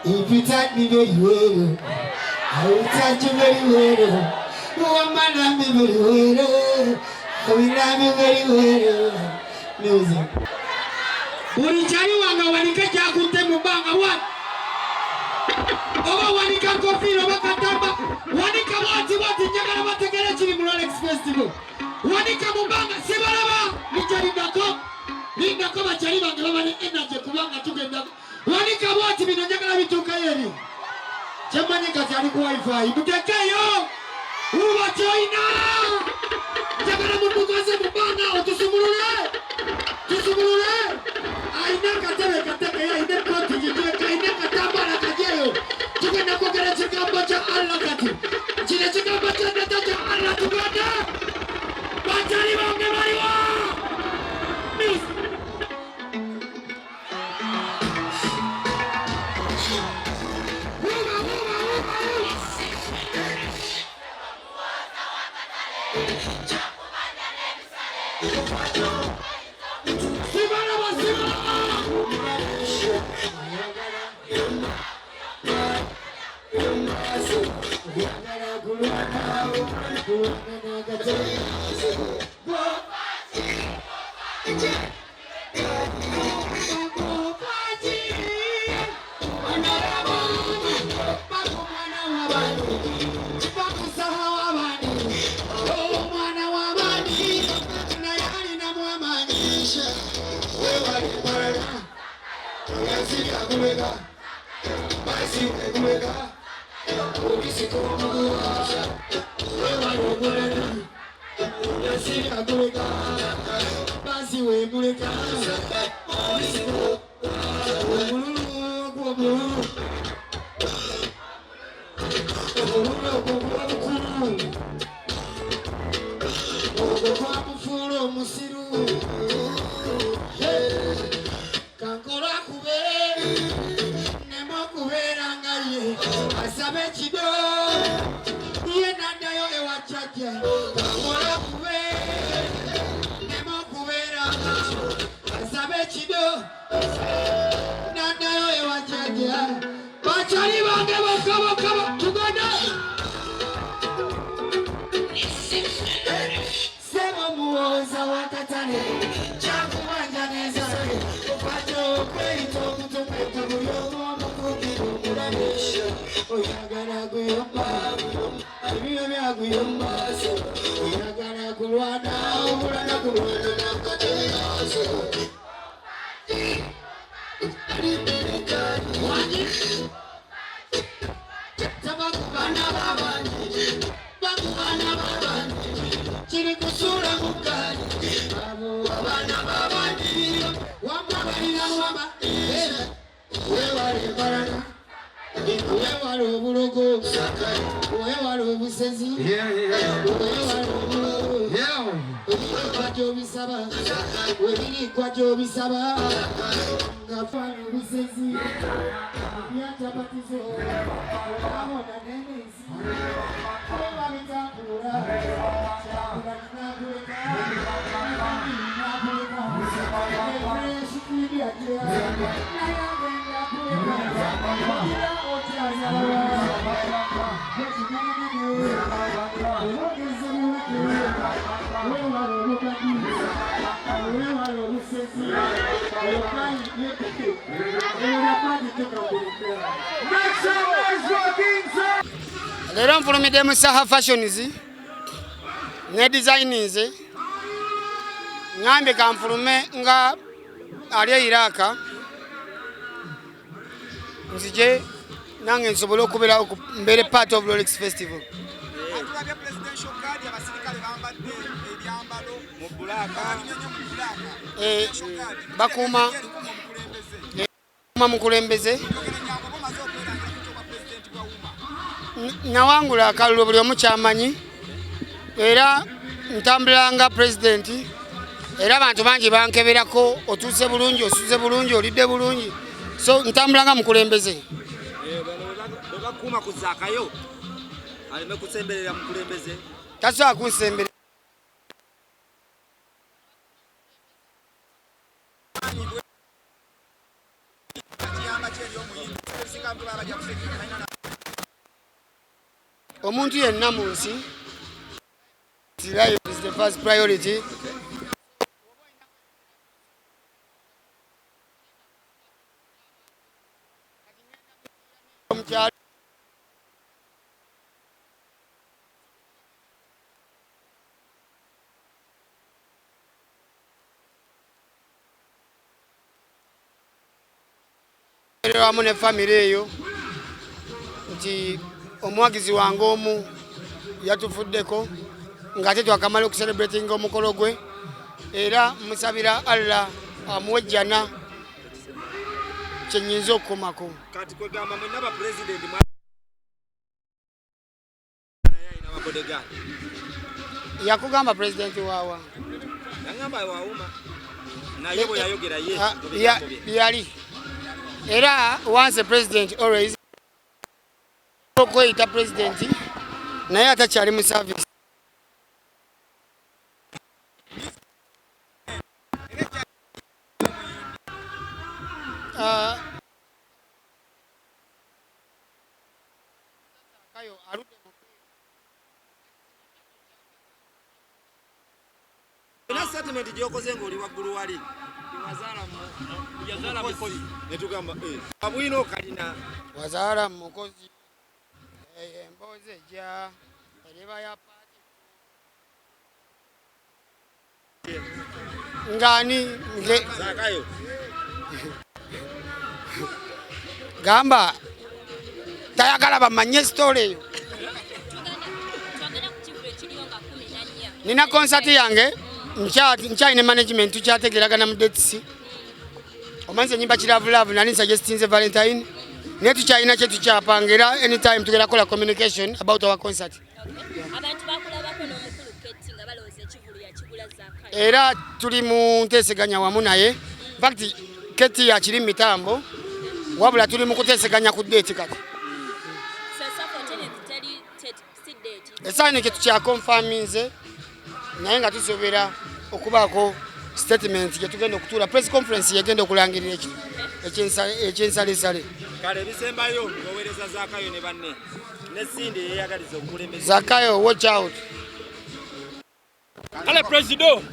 If you touch me very well, I will touch you very well. Woman, love me very well. I will love you very well. Music. Ulijali wanga wanika jagunte mubanga wat. Oba wanika kofiro bakatamba. Wanika wati njagala bategere chini mu Rolex Festival. Wanika mubanga sibalaba nichali ndako. Nindako bachali banga bali energy kubanga tugenda. Wanika wati binojagala bituka yeri. Chemani kachali ku wifi. Mutekeyo. Uwa joina. Jagala mubugoze mubanga otusumulule. Tusumulule. Aina katebe kateke ya ine poti jitweka ine katamba na kajeyo. Tukenda kugere chikamba cha Allah kati. Chile chikamba cha neta cha Allah tukenda. Bachali bange bariwa. Lero mfulumide mu SAHA fashions ne designs ngambe kamfulume nga ali Iraka nzije nange nsobole okubera mbere part of Rolex Festival. Bakuma mukulembeze nawangula akalulu buli omu kyamanyi era ntambulanga president era abantu bangi bankeberako otuuse bulungi osuze bulungi olidde bulungi so ntambulanga mukulembeze bakuma ku zakayo alime kusemberera mukulembeze tasobola kunsemberera Omuntu yenna mu nsi life is the first priority. Wamu ne family eyo nti omwagizi wange omu yatufuddeko ng'ate twakamala okucelebratinga omukolo gwe era musabira Allah amuwejjana kyenyinza okukomako. Kati kwegamba mwenna ba president yakugamba president waawa yangamba wauma naye bwe yayogera ye yali era once a president always okweyita president naye atakyali mu service. statement gyokoze ng'oli waggulu wali wazaala mukozi netugamba abwino kalina wazaala mukozi emboozi ejja ereba ya paati ngani zakayo gamba tayagala bamanye story eyo. Nina concert yange nkyalina management tukyategeragana mu dates omanyi enyimba kiravulavu nali suggestinze Valentine naye tukyalina kye tukyapanga era anytime tugenda kola communication about our concert. Era tuli mu nteeseganya wamu naye in fact Keti akiri mitambo wabula tuli mu kuteeseganya ku date kati esaani kye tukyakonfaminze naye nga tusobera okubaako statement gye tugenda okutuula press conference yegenda okulangirira ekyensaleesale. Kale ebisembayo ng'oweereza Zakayo ne banne ne Sindi yeeyagaliza okukulembeza. Zakayo watch out. Kale president